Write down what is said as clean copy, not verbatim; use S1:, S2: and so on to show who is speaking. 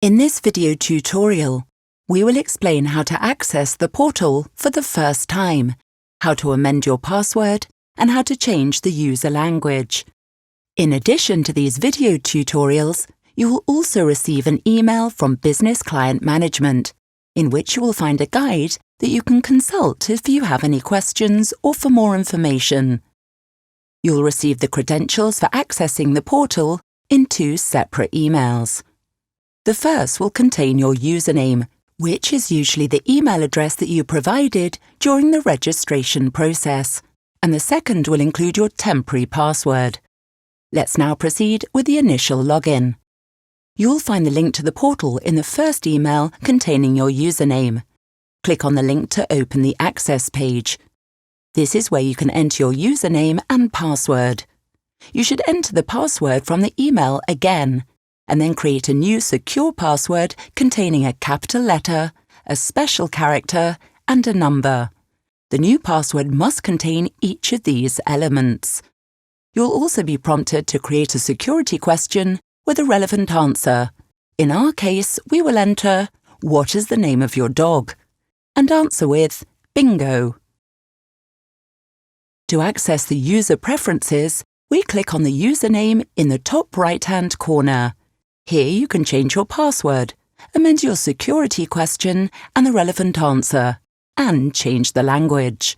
S1: In this video tutorial, we will explain how to access the portal for the first time, how to amend your password, and how to change the user language. In addition to these video tutorials, you will also receive an email from Business Client Management, in which you will find a guide that you can consult if you have any questions or for more information. You'll receive the credentials for accessing the portal in 2 separate emails. The first will contain your username, which is usually the email address that you provided during the registration process, and the second will include your temporary password. Let's now proceed with the initial login. You'll find the link to the portal in the first email containing your username. Click on the link to open the access page. This is where you can enter your username and password. You should enter the password from the email again, and then create a new secure password containing a capital letter, a special character, and a number. The new password must contain each of these elements. You'll also be prompted to create a security question with a relevant answer. In our case, we will enter, "What is the name of your dog?" and answer with, "Bingo." To access the user preferences, we click on the username in the top right-hand corner. Here you can change your password, amend your security question and the relevant answer, and change the language.